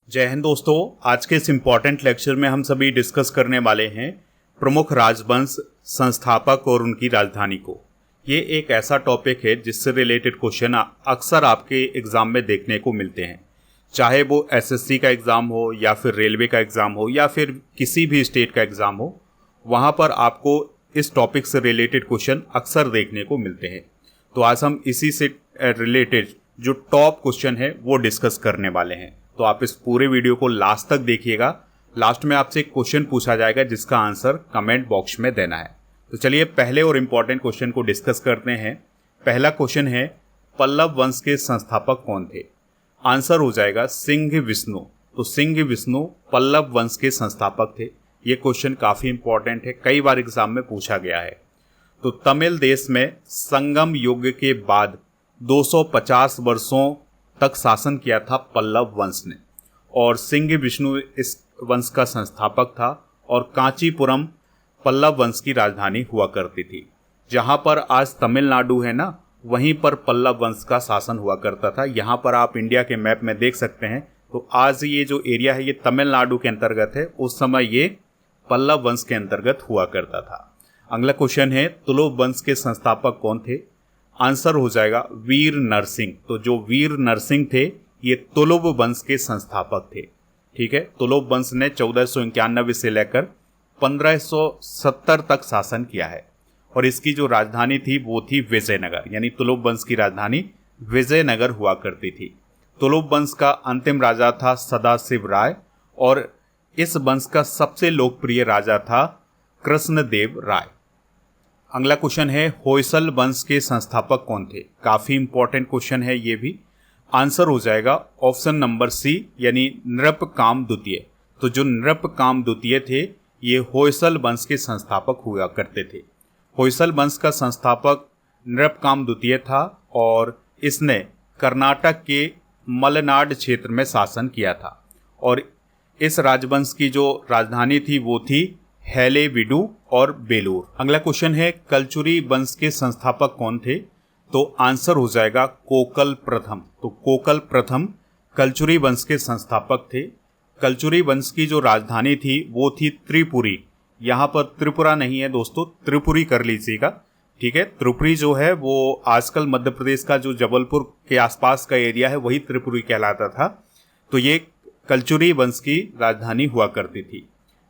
जय हिंद दोस्तों। आज के इस इम्पॉर्टेंट लेक्चर में हम सभी डिस्कस करने वाले हैं प्रमुख राजवंश संस्थापक और उनकी राजधानी को। ये एक ऐसा टॉपिक है जिससे रिलेटेड क्वेश्चन अक्सर आपके एग्ज़ाम में देखने को मिलते हैं, चाहे वो एसएससी का एग्ज़ाम हो या फिर रेलवे का एग्ज़ाम हो या फिर किसी भी स्टेट का एग्ज़ाम हो। वहाँ पर आपको इस टॉपिक से रिलेटेड क्वेश्चन अक्सर देखने को मिलते हैं। तो आज हम इसी से रिलेटेड जो टॉप क्वेश्चन है वो डिस्कस करने वाले हैं। तो आप इस पूरे वीडियो को लास्ट तक देखिएगा। लास्ट में आपसे एक क्वेश्चन पूछा जाएगा जिसका आंसर कमेंट बॉक्स में देना है। तो चलिए पहले और इम्पॉर्टेंट क्वेश्चन को डिस्कस करते हैं। पहला क्वेश्चन है, पल्लव वंश के संस्थापक कौन थे? आंसर हो जाएगा सिंह विष्णु। तो सिंह विष्णु पल्लव वंश के संस्थापक थे। ये क्वेश्चन काफ़ी इंपॉर्टेंट है, कई बार एग्जाम में पूछा गया है। तो तमिल देश में संगम युग के बाद 250 वर्षों तक शासन किया था पल्लव वंश ने, और सिंह विष्णु इस वंश का संस्थापक था। और कांचीपुरम पल्लव वंश की राजधानी हुआ करती थी। जहां पर आज तमिलनाडु है ना, वहीं पर पल्लव वंश का शासन हुआ करता था। यहां पर आप इंडिया के मैप में देख सकते हैं। तो आज ये जो एरिया है ये तमिलनाडु के अंतर्गत है, उस समय ये पल्लव वंश के अंतर्गत हुआ करता था। अगला क्वेश्चन है, तुलुव वंश के संस्थापक कौन थे? आंसर हो जाएगा वीर नरसिंह। तो जो वीर नरसिंह थे ये तुलुव वंश के संस्थापक थे। ठीक है, तुलुव वंश ने 1491 से लेकर 1570 तक शासन किया है, और इसकी जो राजधानी थी वो थी विजयनगर। यानी तुलुव वंश की राजधानी विजयनगर हुआ करती थी। तुलुव वंश का अंतिम राजा था सदाशिव राय, और इस वंश का सबसे लोकप्रिय राजा था कृष्णदेव राय। अगला क्वेश्चन है, होयसल वंश के संस्थापक कौन थे? काफी इंपॉर्टेंट क्वेश्चन है ये भी। आंसर हो जाएगा ऑप्शन नंबर सी, यानी नृपकाम द्वितीय। तो जो नृपकाम द्वितीय थे ये होयसल वंश के संस्थापक हुआ करते थे। होयसल वंश का संस्थापक नृपकाम द्वितीय था, और इसने कर्नाटक के मलनाड क्षेत्र में शासन किया था। और इस राजवंश की जो राजधानी थी वो थी हैलेविडु और बेलूर। अगला क्वेश्चन है, कलचुरी वंश के संस्थापक कौन थे? तो आंसर हो जाएगा कोकल प्रथम। तो कोकल प्रथम कलचुरी वंश के संस्थापक थे। कलचुरी वंश की जो राजधानी थी वो थी त्रिपुरी। यहाँ पर त्रिपुरा नहीं है दोस्तों, त्रिपुरी कर लीजिएगा। ठीक है, त्रिपुरी जो है वो आजकल मध्य प्रदेश का जो जबलपुर के आसपास का एरिया है वही त्रिपुरी कहलाता था। तो ये कलचुरी वंश की राजधानी हुआ करती थी।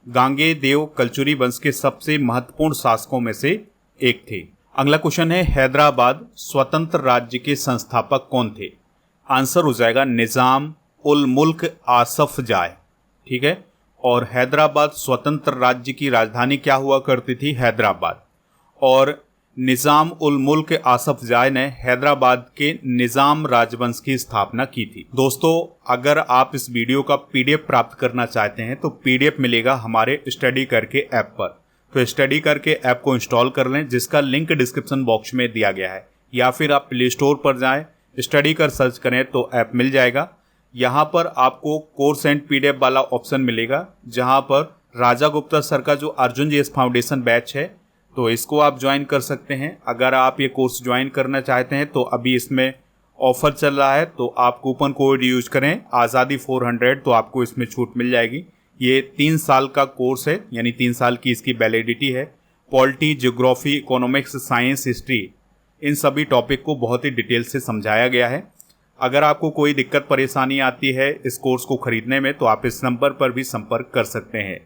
गांगे देव कलचुरी वंश के सबसे महत्वपूर्ण शासकों में से एक थे। अगला क्वेश्चन है, हैदराबाद स्वतंत्र राज्य के संस्थापक कौन थे? आंसर हो जाएगा निजाम उल मुल्क आसफ जाय। ठीक है, और हैदराबाद स्वतंत्र राज्य की राजधानी क्या हुआ करती थी? हैदराबाद। और निजाम उल मुल्क आसफ जाय ने हैदराबाद के निजाम राजवंश की स्थापना की थी। दोस्तों, अगर आप इस वीडियो का पीडीएफ प्राप्त करना चाहते हैं तो पीडीएफ मिलेगा हमारे स्टडी करके ऐप पर। तो स्टडी करके ऐप को इंस्टॉल कर लें, जिसका लिंक डिस्क्रिप्शन बॉक्स में दिया गया है, या फिर आप प्ले स्टोर पर जाएं, स्टडी कर सर्च करें तो ऐप मिल जाएगा। यहाँ पर आपको कोर्स एंड पीडीएफ वाला ऑप्शन मिलेगा, जहाँ पर राजा गुप्ता सर का जो अर्जुन जीएस फाउंडेशन बैच है तो इसको आप ज्वाइन कर सकते हैं। अगर आप ये कोर्स ज्वाइन करना चाहते हैं तो अभी इसमें ऑफर चल रहा है, तो आप कूपन कोड यूज करें आज़ादी 400, तो आपको इसमें छूट मिल जाएगी। ये 3 साल का कोर्स है, यानी 3 साल की इसकी वैलिडिटी है। Polity, geography, economics, science, history, इन सभी टॉपिक को बहुत ही डिटेल से समझाया गया है। अगर आपको कोई दिक्कत परेशानी आती है इस कोर्स को खरीदने में तो आप इस नंबर पर भी संपर्क कर सकते हैं।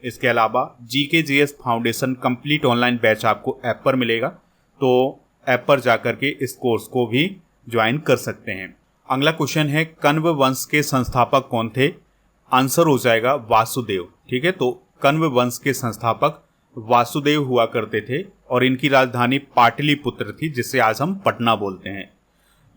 इसके अलावा GKGS foundation complete online batch आपको ऐप पर मिलेगा, तो ऐप पर जाकर के इस कोर्स को भी ज्वाइन कर सकते हैं। अगला क्वेश्चन है, कण्व वंश के संस्थापक कौन थे? आंसर हो जाएगा वासुदेव। ठीक है, तो कण्व वंश के संस्थापक वासुदेव हुआ करते थे, और इनकी राजधानी पाटलिपुत्र थी, जिसे आज हम पटना बोलते हैं।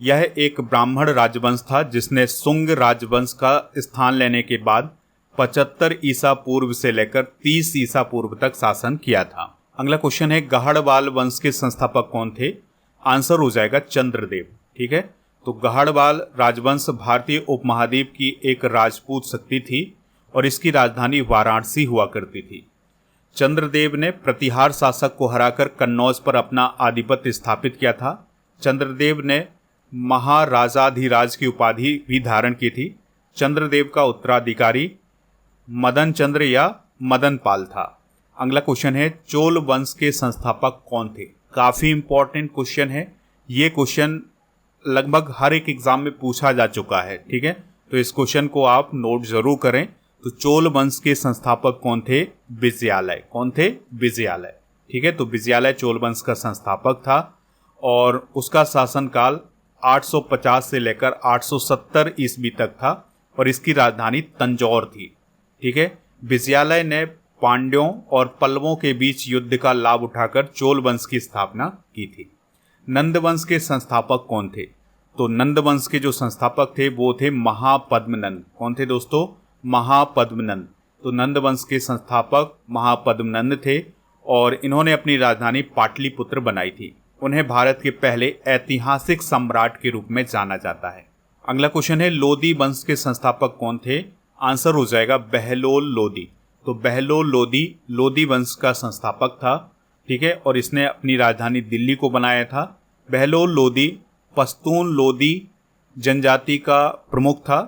यह एक ब्राह्मण राजवंश था जिसने शुंग राजवंश का स्थान लेने के बाद 75 ईसा पूर्व से लेकर 30 ईसा पूर्व तक शासन किया था। अगला क्वेश्चन है, गहड़वाल वंश के संस्थापक कौन थे? आंसर हो जाएगा चंद्रदेव। ठीक है, तो गहड़वाल राजवंश भारतीय उपमहाद्वीप की एक राजपूत शक्ति थी, और इसकी राजधानी वाराणसी हुआ करती थी। चंद्रदेव ने प्रतिहार शासक को हराकर कन्नौज पर अपना आधिपत्य स्थापित किया था। चंद्रदेव ने महाराजाधिराज की उपाधि भी धारण की थी। चंद्रदेव का उत्तराधिकारी मदन चंद्र या मदन पाल था। अगला क्वेश्चन है चोल वंश के संस्थापक कौन थे। काफी इंपॉर्टेंट क्वेश्चन है, ये क्वेश्चन लगभग हर एक एग्जाम में पूछा जा चुका है, ठीक है, तो इस क्वेश्चन को आप नोट जरूर करें। तो चोल वंश के संस्थापक कौन थे? विजयालय। कौन थे? विजयालय, ठीक है। तो विजयालय चोल वंश का संस्थापक था और उसका शासनकाल 850 से लेकर 870 ईस्वी तक था और इसकी राजधानी तंजौर थी, ठीक है। विजयालय ने पांड्यों और पल्लवों के बीच युद्ध का लाभ उठाकर चोल वंश की स्थापना की थी। नंद वंश के संस्थापक कौन थे? तो नंद वंश के जो संस्थापक थे वो थे महापद्मनंद। कौन थे दोस्तों? महापद्मनंद। तो नंद वंश के संस्थापक महापद्मनंद थे और इन्होंने अपनी राजधानी पाटलिपुत्र बनाई थी। उन्हें भारत के पहले ऐतिहासिक सम्राट के रूप में जाना जाता है। अगला क्वेश्चन है लोदी वंश के संस्थापक कौन थे? आंसर हो जाएगा बहलोल लोदी। तो बहलोल लोदी लोदी वंश का संस्थापक था, ठीक है, और इसने अपनी राजधानी दिल्ली को बनाया था। बहलोल लोदी पश्तून लोदी जनजाति का प्रमुख था।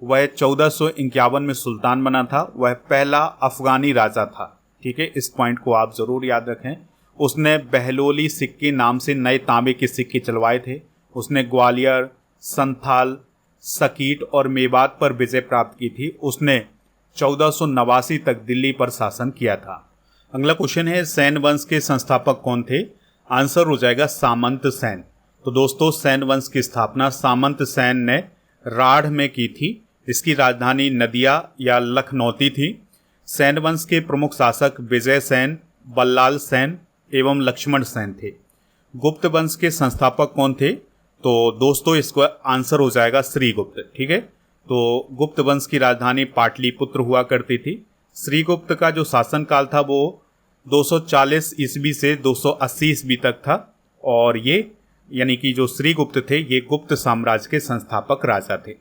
वह 1451 में सुल्तान बना था। वह पहला अफगानी राजा था, ठीक है, इस पॉइंट को आप जरूर याद रखें। उसने बहलोली सिक्के नाम से नए तांबे के सिक्के चलवाए थे। उसने ग्वालियर, संथाल, सकीट और मेवात पर विजय प्राप्त की थी। उसने 1489 तक दिल्ली पर शासन किया था। अगला क्वेश्चन है सैन वंश के संस्थापक कौन थे? आंसर हो जाएगा सामंत सैन। तो दोस्तों सैन वंश की स्थापना सामंत सैन ने राढ़ में की थी। इसकी राजधानी नदिया या लखनौती थी। सैन वंश के प्रमुख शासक विजय सेन, बल्लाल सेन एवं लक्ष्मण सेन थे। गुप्त वंश के संस्थापक कौन थे? तो दोस्तों इसका आंसर हो जाएगा श्रीगुप्त, ठीक है। तो गुप्त वंश की राजधानी पाटलिपुत्र हुआ करती थी। श्रीगुप्त का जो शासनकाल था वो 240 ईस्वी से 280 ईस्वी तक था और ये यानी कि जो श्रीगुप्त थे ये गुप्त साम्राज्य के संस्थापक राजा थे।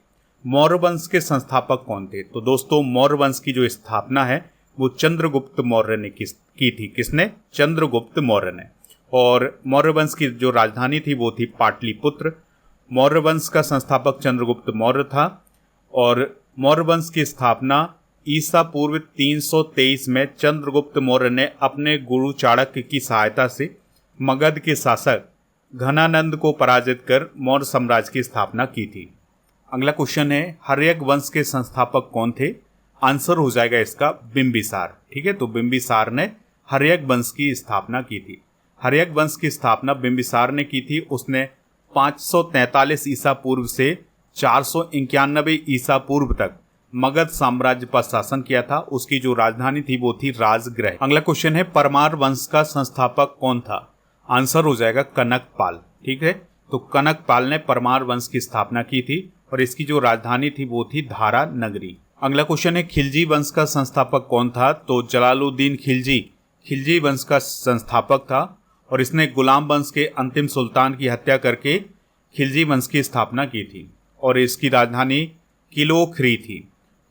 मौर्य वंश के संस्थापक कौन थे? तो दोस्तों मौर्य वंश की जो स्थापना है वो चंद्रगुप्त मौर्य ने की थी। किसने? चंद्रगुप्त मौर्य ने। और मौर्य वंश की जो राजधानी थी वो थी पाटलिपुत्र। मौर्य वंश का संस्थापक चंद्रगुप्त मौर्य था और मौर्य वंश की स्थापना ईसा पूर्व 323 में चंद्रगुप्त मौर्य ने अपने गुरु चाणक्य की सहायता से मगध के शासक घनानंद को पराजित कर मौर्य साम्राज्य की स्थापना की थी। अगला क्वेश्चन है हर्यक वंश के संस्थापक कौन थे? आंसर हो जाएगा इसका बिंबिसार, ठीक है। तो बिंबिसार ने हर्यक वंश की स्थापना की थी। हर्यक वंश की स्थापना बिंबिसार ने की थी। उसने 543 ईसा पूर्व से 491 ईसा पूर्व तक मगध साम्राज्य पर शासन किया था। उसकी जो राजधानी थी वो थी राजगृह। अगला क्वेश्चन है परमार वंश का संस्थापक कौन था? आंसर हो जाएगा कनकपाल, ठीक है। तो कनकपाल ने परमार वंश की स्थापना की थी और इसकी जो राजधानी थी वो थी धारा नगरी। अगला क्वेश्चन है खिलजी वंश का संस्थापक कौन था? तो जलालुद्दीन खिलजी खिलजी वंश का संस्थापक था और इसने गुलाम वंश के अंतिम सुल्तान की हत्या करके खिलजी वंश की स्थापना की थी और इसकी राजधानी किलोखरी थी।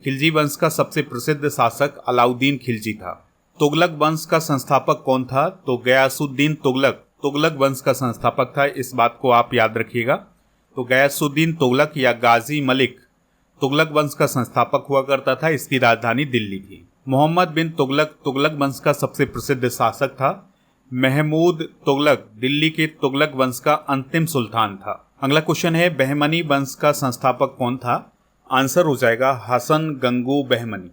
खिलजी वंश का सबसे प्रसिद्ध शासक अलाउद्दीन खिलजी था। तुगलक वंश का संस्थापक कौन था? तो गयासुद्दीन तुगलक तुगलक वंश का संस्थापक था। इस बात को आप याद रखिएगा। तो गयासुद्दीन तुगलक या गाजी मलिक तुगलक वंश का संस्थापक हुआ करता था। इसकी राजधानी दिल्ली थी। मोहम्मद बिन तुगलक तुगलक वंश का सबसे प्रसिद्ध शासक था। महमूद तुगलक दिल्ली के तुगलक वंश का अंतिम सुल्तान था। अगला क्वेश्चन है बहमनी वंश का संस्थापक कौन था? आंसर हो जाएगा हसन गंगू बहमनी,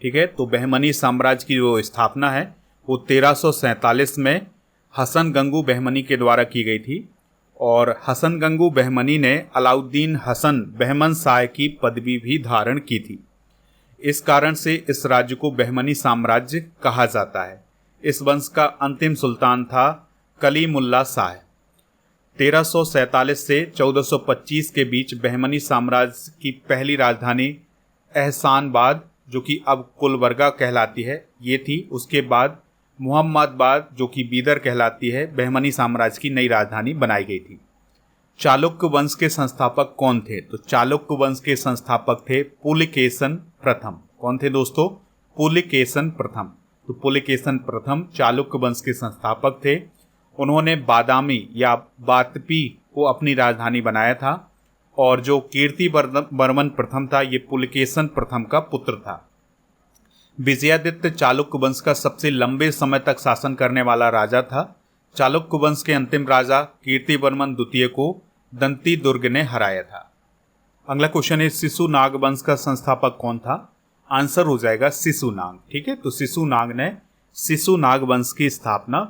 ठीक है। तो बहमनी साम्राज्य की जो स्थापना है वो 1347 में हसन गंगू बहमनी के द्वारा की गई थी और हसन गंगू बहमनी ने अलाउद्दीन हसन बहमन शाह की पदवी भी धारण की थी। इस कारण से इस राज्य को बहमनी साम्राज्य कहा जाता है। इस वंश का अंतिम सुल्तान था कलीमुल्ला शाह। 1347 से 1425 के बीच बहमनी साम्राज्य की पहली राजधानी एहसानबाद जो कि अब गुलबर्गा कहलाती है ये थी। उसके बाद मुहम्मदाबाद जो कि बीदर कहलाती है बहमनी साम्राज्य की नई राजधानी बनाई गई थी। चालुक्य वंश के संस्थापक कौन थे? तो चालुक्य वंश के संस्थापक थे पुलकेशन प्रथम। कौन थे दोस्तों? पुलकेशन प्रथम। तो पुलकेशन प्रथम चालुक्य वंश के संस्थापक थे। उन्होंने बादामी या बातपी को अपनी राजधानी बनाया था और जो कीर्ति वर्मन प्रथम था ये पुलकेशन प्रथम का पुत्र था। विजयादित्य चालुक्य वंश का सबसे लंबे समय तक शासन करने वाला राजा था। चालुक्य वंश के अंतिम राजा कीर्तिवर्मन द्वितीय को दंती दुर्ग ने हराया था। अगला क्वेश्चन है शिशुनाग वंश का संस्थापक कौन था? आंसर हो जाएगा शिशुनाग। ठीक है, तो शिशुनाग ने शिशुनाग वंश की स्थापना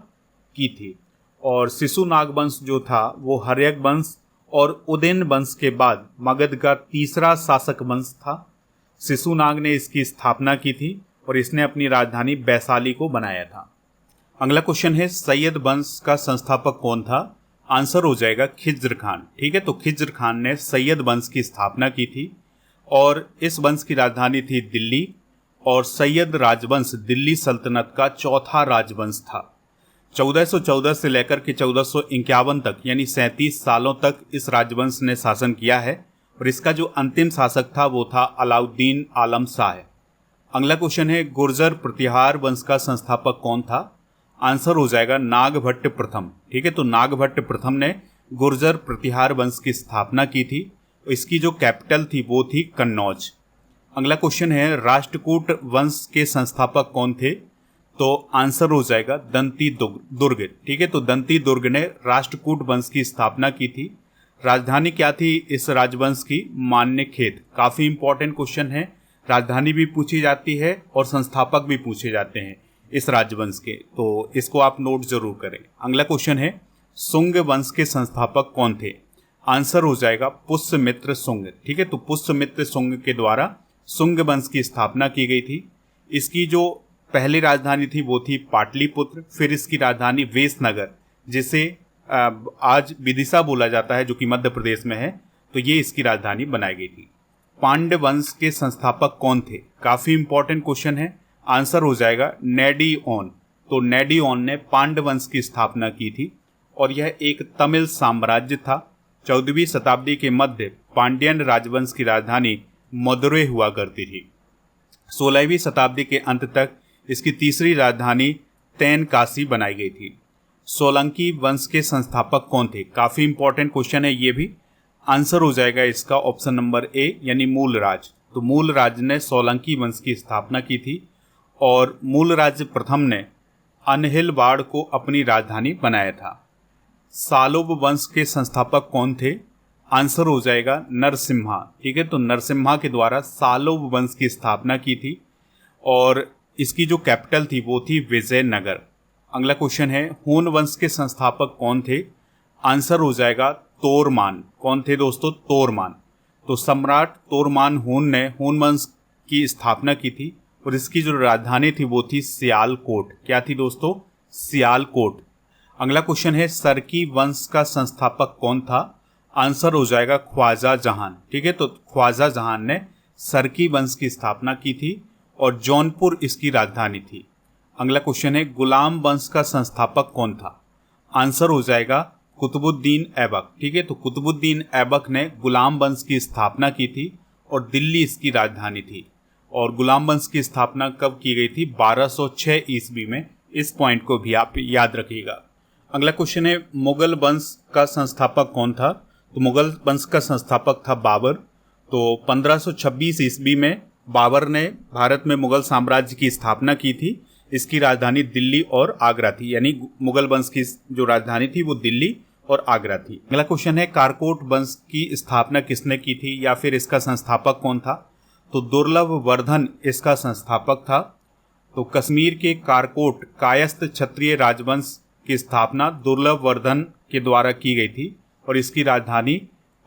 की थी। और शिशुनाग वंश जो था वो हर्यक वंश और उदेन वंश के बाद मगध का तीसरा शासक वंश था। शिशुनाग ने इसकी स्थापना की थी और इसने अपनी राजधानी वैशाली को बनाया था। अगला क्वेश्चन है सैयद वंश का संस्थापक कौन था? आंसर हो जाएगा खिज्र खान। ठीक है, तो खिज्र खान ने सैयद वंश की स्थापना की थी और इस वंश की राजधानी थी दिल्ली। और सैयद राजवंश दिल्ली सल्तनत का चौथा राजवंश था। 1414 से लेकर के 1451 तक यानी 37 सालों तक इस राजवंश ने शासन किया है और इसका जो अंतिम शासक था वो था अलाउद्दीन आलम शाह। अगला क्वेश्चन है गुर्जर प्रतिहार वंश का संस्थापक कौन था? आंसर हो जाएगा नागभट्ट प्रथम। ठीक है, तो नागभट्ट प्रथम ने गुर्जर प्रतिहार वंश की स्थापना की थी। इसकी जो कैपिटल थी वो थी कन्नौज। अगला क्वेश्चन है राष्ट्रकूट वंश के संस्थापक कौन थे? तो आंसर हो जाएगा दंती दुर्ग। ठीक है, तो दंती दुर्ग ने राष्ट्रकूट वंश की स्थापना की थी। राजधानी क्या थी इस राजवंश की? मान्यखेत। काफी इंपॉर्टेंट क्वेश्चन है, राजधानी भी पूछी जाती है और संस्थापक भी पूछे जाते हैं इस राजवंश के, तो इसको आप नोट जरूर करें। अगला क्वेश्चन है सुंग वंश के संस्थापक कौन थे? आंसर हो जाएगा पुष्यमित्र सुंग। ठीक है, तो पुष्यमित्र सुंग के द्वारा सुंग वंश की स्थापना की गई थी। इसकी जो पहली राजधानी थी वो थी पाटलिपुत्र, फिर इसकी राजधानी वेसनगर जिसे आज विदिशा बोला जाता है जो कि मध्य प्रदेश में है, तो ये इसकी राजधानी बनाई गई थी। पांड्य वंश के संस्थापक कौन थे? काफी इंपॉर्टेंट क्वेश्चन है, आंसर हो जाएगा नेडिओन। तो नेडिओन ने पांड्य वंश की स्थापना की थी और यह एक तमिल साम्राज्य था। 14वीं शताब्दी के मध्य पांड्यन राजवंश की राजधानी मदुरै हुआ करती थी। 16वीं शताब्दी के अंत तक इसकी तीसरी राजधानी तेनकासी बनाई गई थी। सोलंकी वंश के संस्थापक कौन थे? काफी इंपॉर्टेंट क्वेश्चन है ये भी, आंसर हो जाएगा इसका ऑप्शन नंबर ए यानी मूलराज। तो मूलराज ने सोलंकी वंश की स्थापना की थी और मूलराज प्रथम ने अनहिलवाड़ को अपनी राजधानी बनाया था। सालोब वंश के संस्थापक कौन थे? आंसर हो जाएगा नरसिम्हा। ठीक है, तो नरसिम्हा के द्वारा सालोब वंश की स्थापना की थी और इसकी जो कैपिटल थी वो थी विजयनगर। अगला क्वेश्चन है हून वंश के संस्थापक कौन थे? आंसर हो जाएगा तोरमान। कौन थे दोस्तों? तोरमान। तो सम्राट तोरमान हून ने हून वंश की स्थापना की थी और इसकी जो राजधानी थी वो थी सियालकोट। क्या थी दोस्तों? सियालकोट। अगला क्वेश्चन है सरकी वंश का संस्थापक कौन था? आंसर हो जाएगा ख्वाजा जहान। ठीक है, तो ख्वाजा जहान ने सरकी वंश की स्थापना की थी और जौनपुर इसकी राजधानी थी। अगला क्वेश्चन है गुलाम वंश का संस्थापक कौन था? आंसर हो जाएगा कुतुबुद्दीन ऐबक। ठीक है, तो कुतुबुद्दीन ऐबक ने गुलाम वंश की स्थापना की थी और दिल्ली इसकी राजधानी थी। और गुलाम वंश की स्थापना कब की गई थी? 1206 ईस्वी में। इस पॉइंट को भी आप याद रखिएगा। अगला क्वेश्चन है मुगल वंश का संस्थापक कौन था? तो मुगल वंश का संस्थापक था बाबर। तो 1526 ईस्वी में बाबर ने भारत में मुगल साम्राज्य की स्थापना की थी। इसकी राजधानी दिल्ली और आगरा थी, यानी मुगल वंश की जो राजधानी थी वो दिल्ली और आगरा थी। अगला क्वेश्चन है कारकोट वंश की स्थापना किसने की थी या फिर इसका संस्थापक कौन था? तो दुर्लभ वर्धन इसका संस्थापक था। तो कश्मीर के कारकोट कायस्थ क्षत्रिय राजवंश की स्थापना दुर्लभ वर्धन के द्वारा की गई थी और इसकी राजधानी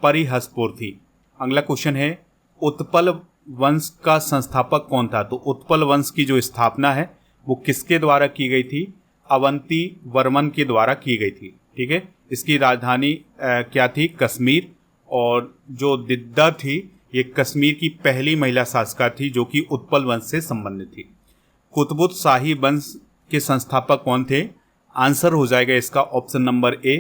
परिहसपुर थी। अगला क्वेश्चन है उत्पल वंश का संस्थापक कौन था? तो उत्पल वंश की जो स्थापना है वो किसके द्वारा की गई थी? अवंती वर्मन के द्वारा की गई थी। ठीक है, इसकी राजधानी क्या थी? कश्मीर। और जो दिद्दा थी ये कश्मीर की पहली महिला शासिका थी जो कि उत्पल वंश से संबंधित थी। कुतुब शाही वंश के संस्थापक कौन थे? आंसर हो जाएगा इसका ऑप्शन नंबर ए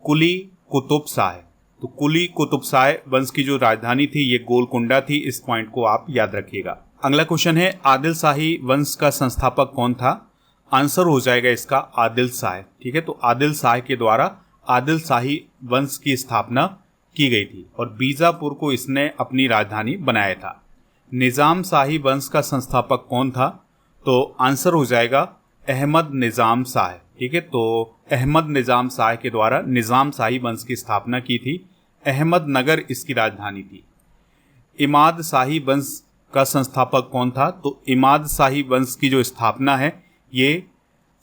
कुली कुतुब शाह। तो कुली कुतुब शाह वंश की जो राजधानी थी ये गोलकुंडा थी। इस पॉइंट को आप याद रखिएगा। अगला क्वेश्चन है आदिल शाही वंश का संस्थापक कौन था? आंसर हो जाएगा इसका आदिल शाह। ठीक है, तो आदिल शाह के द्वारा आदिल शाही वंश की स्थापना की गई थी और बीजापुर को इसने अपनी राजधानी बनाया था। निज़ाम शाही वंश का संस्थापक कौन था? तो आंसर हो जाएगा अहमद निज़ाम शाह। ठीक है, तो अहमद निज़ाम शाह के द्वारा निज़ाम शाही वंश की स्थापना की थी। अहमदनगर इसकी राजधानी थी। इमाद शाही वंश का संस्थापक कौन था? तो इमाद शाही वंश की जो स्थापना है ये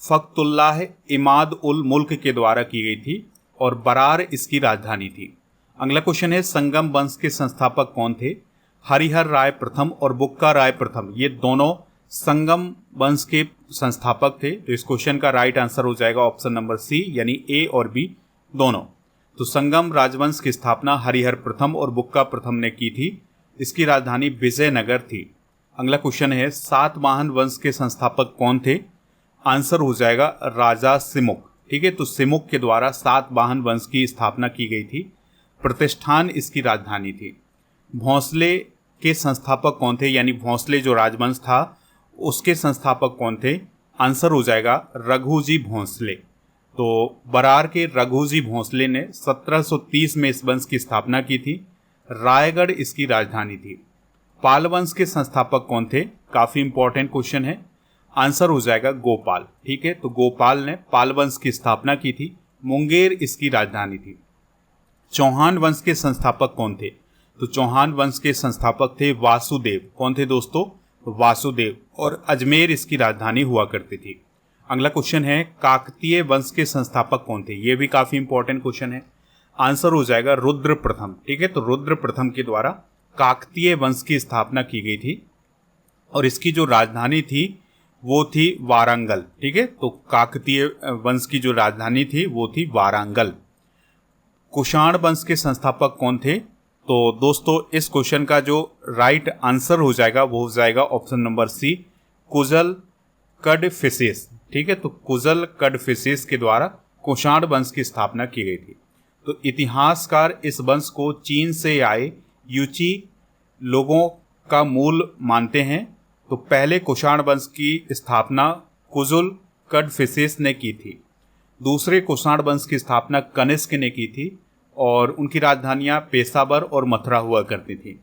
फ़ख्तुल्लाह इमाद उल मुल्क के द्वारा की गई थी और बरार इसकी राजधानी थी। अगला क्वेश्चन है संगम वंश के संस्थापक कौन थे? हरिहर राय प्रथम और बुक्का राय प्रथम, ये दोनों संगम वंश के संस्थापक थे। तो इस क्वेश्चन का राइट आंसर हो जाएगा ऑप्शन नंबर सी, यानी ए और बी दोनों। तो संगम राजवंश की स्थापना हरिहर प्रथम और बुक्का प्रथम ने की थी। इसकी राजधानी विजयनगर थी। अगला क्वेश्चन है सातवाहन वंश के संस्थापक कौन थे? आंसर हो जाएगा राजा सिमुक। ठीक है, तो सिमुक के द्वारा सातवाहन वंश की स्थापना की गई थी। प्रतिष्ठान इसकी राजधानी थी। भोंसले के संस्थापक कौन थे? यानी भोंसले जो राजवंश था उसके संस्थापक कौन थे? आंसर हो जाएगा रघुजी भोंसले। तो बरार के रघुजी भोंसले ने 1730 में इस वंश की स्थापना की थी। रायगढ़ इसकी राजधानी थी। पाल वंश के संस्थापक कौन थे? काफी इंपॉर्टेंट क्वेश्चन है। आंसर हो जाएगा गोपाल। ठीक है, तो गोपाल ने पाल वंश की स्थापना की थी। मुंगेर इसकी राजधानी थी। चौहान वंश के संस्थापक कौन थे? तो चौहान वंश के संस्थापक थे वासुदेव। कौन थे दोस्तों? वासुदेव। और अजमेर इसकी राजधानी हुआ करती थी। अगला क्वेश्चन है काकतीय वंश के संस्थापक कौन थे? ये भी काफी इंपॉर्टेंट क्वेश्चन है। आंसर हो जाएगा रुद्र प्रथम। ठीक है, तो रुद्र प्रथम के द्वारा काकतीय वंश की स्थापना की गई थी और इसकी जो राजधानी थी वो थी वारंगल। ठीक है, तो काकतीय वंश की जो राजधानी थी वो थी वारंगल। कुषाण वंश के संस्थापक कौन थे? तो दोस्तों इस क्वेश्चन का जो राइट आंसर हो जाएगा वो हो जाएगा option number C, Kujula Kadphises. ठीक है, तो कुजल कडफिसेस के द्वारा कुषाण वंश की स्थापना की गई थी। तो इतिहासकार इस वंश को चीन से आए यूची लोगों का मूल मानते हैं। तो पहले कुषाण वंश की स्थापना कुजुल कडफिसेस ने की थी। दूसरे कुषाण वंश की स्थापना कनिष्क ने की थी और उनकी राजधानियां पेशावर और मथुरा हुआ करती थी।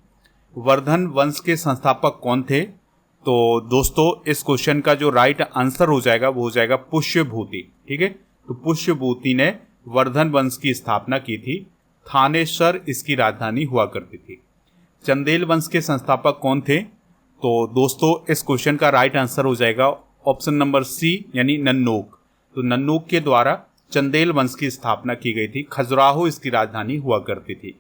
वर्धन वंश के संस्थापक कौन थे? तो दोस्तों इस क्वेश्चन का जो राइट आंसर हो जाएगा वो हो जाएगा पुष्यभूति। ठीक है, तो पुष्यभूति ने वर्धन वंश की स्थापना की थी। थानेश्वर इसकी राजधानी हुआ करती थी। चंदेल वंश के संस्थापक कौन थे? तो दोस्तों इस क्वेश्चन का राइट आंसर हो जाएगा ऑप्शन नंबर सी, यानी नन्नूक। तो नन्नूक के द्वारा चंदेल वंश की स्थापना की गई थी। खजुराहो इसकी राजधानी हुआ करती थी।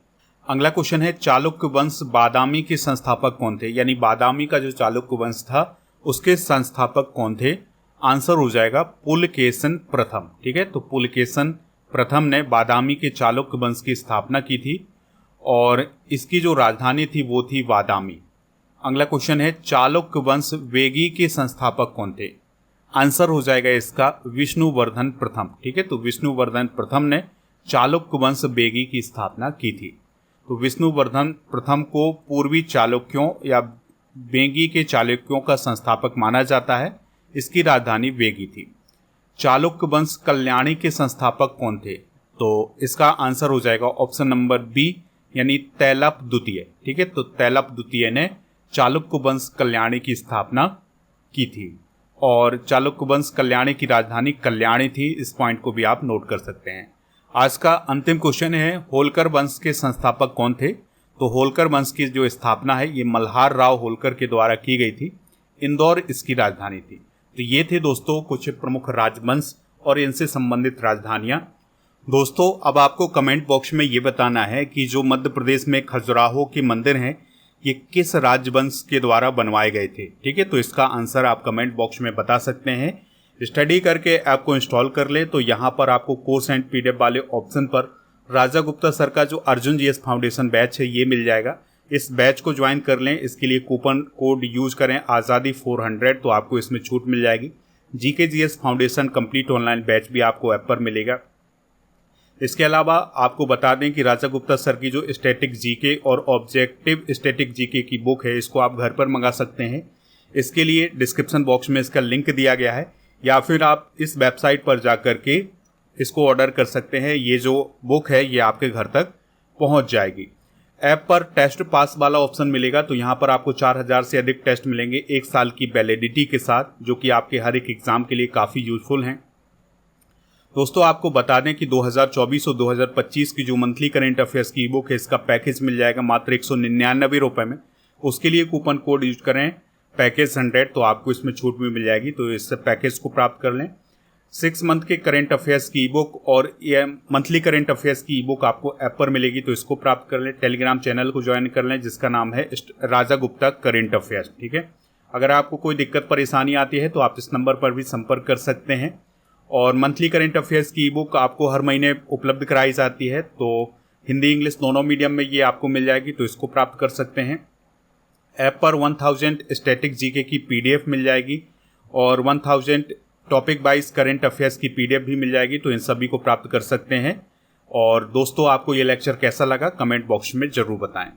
अगला क्वेश्चन है चालुक्य वंश बादामी के संस्थापक कौन थे? यानी बादामी का जो चालुक्य वंश था उसके संस्थापक कौन थे? आंसर हो जाएगा पुलकेशन प्रथम। ठीक है, तो पुलकेशन प्रथम ने बादामी के चालुक्य वंश की स्थापना की थी और इसकी जो राजधानी थी वो थी बादामी। अगला क्वेश्चन है चालुक्य वंश वेगी के संस्थापक कौन थे? आंसर हो जाएगा इसका विष्णुवर्धन प्रथम। ठीक है, तो विष्णुवर्धन प्रथम ने चालुक्य वंश वेगी की स्थापना की थी। तो विष्णुवर्धन प्रथम को पूर्वी चालुक्यों या वेगी के चालुक्यों का संस्थापक माना जाता है। इसकी राजधानी वेगी थी। चालुक्य वंश कल्याणी के संस्थापक कौन थे? तो इसका आंसर हो जाएगा ऑप्शन नंबर बी, यानी तैलप द्वितीय। ठीक है, तो तैलप द्वितीय ने चालुक्य वंश कल्याणी की स्थापना की थी और चालुक्य वंश कल्याणी की राजधानी कल्याणी थी। इस पॉइंट को भी आप नोट कर सकते हैं। आज का अंतिम क्वेश्चन है होलकर वंश के संस्थापक कौन थे? तो होलकर वंश की जो स्थापना है ये मल्हार राव होलकर के द्वारा की गई थी। इंदौर इसकी राजधानी थी। तो ये थे दोस्तों कुछ प्रमुख राजवंश और इनसे संबंधित राजधानियां। दोस्तों अब आपको कमेंट बॉक्स में ये बताना है कि जो मध्य प्रदेश में खजुराहो के मंदिर हैं ये किस राजवंश के द्वारा बनवाए गए थे। ठीक है, तो इसका आंसर आप कमेंट बॉक्स में बता सकते हैं। स्टडी करके ऐप को इंस्टॉल कर ले तो यहाँ पर आपको कोर्स एंड पीडीएफ वाले ऑप्शन पर राजा गुप्ता सर का जो अर्जुन जीएस फाउंडेशन बैच है ये मिल जाएगा। इस बैच को ज्वाइन कर लें। इसके लिए कूपन कोड यूज करें आज़ादी 400, तो आपको इसमें छूट मिल जाएगी। GK GS foundation complete online batch भी आपको ऐप पर मिलेगा। इसके अलावा आपको बता दें कि राजा गुप्ता सर की जो स्टैटिक जीके और ऑब्जेक्टिव स्टैटिक जीके की बुक है इसको आप घर पर मंगा सकते हैं। इसके लिए डिस्क्रिप्शन बॉक्स में इसका लिंक दिया गया है या फिर आप इस वेबसाइट पर जा कर के इसको ऑर्डर कर सकते हैं। ये जो बुक है ये आपके घर तक पहुंच जाएगी। ऐप पर टेस्ट पास वाला ऑप्शन मिलेगा, तो यहाँ पर आपको 4000 से अधिक टेस्ट मिलेंगे 1 साल की वैलिडिटी के साथ, जो कि आपके हर एक एग्ज़ाम के लिए काफ़ी यूजफुल हैं। दोस्तों आपको बता दें कि 2024 और 2025 की जो मंथली करेंट अफेयर्स की ई बुक है, इसका पैकेज मिल जाएगा मात्र 199 रुपये में। उसके लिए कूपन कोड यूज करें पैकेज 100, तो आपको इसमें छूट भी मिल जाएगी, तो इस पैकेज को प्राप्त कर लें। 6 मंथ के करेंट अफेयर्स की ई बुक और ये मंथली करेंट अफेयर्स की ई बुक आपको ऐप पर मिलेगी, तो इसको प्राप्त कर लें। टेलीग्राम चैनल को ज्वाइन कर लें जिसका नाम है राजा गुप्ता करेंट अफेयर्स, ठीक है। अगर आपको कोई दिक्कत परेशानी आती है तो आप इस नंबर पर भी संपर्क कर सकते हैं। और मंथली करेंट अफेयर्स की ई बुक आपको हर महीने उपलब्ध कराई जाती है, तो हिंदी इंग्लिश दोनों मीडियम में ये आपको मिल जाएगी, तो इसको प्राप्त कर सकते हैं। ऐप पर 1000 स्टैटिक जीके की PDF मिल जाएगी और 1000 टॉपिक वाइज करेंट अफेयर्स की PDF भी मिल जाएगी, तो इन सभी को प्राप्त कर सकते हैं। और दोस्तों आपको ये लेक्चर कैसा लगा कमेंट बॉक्स में ज़रूर बताएं।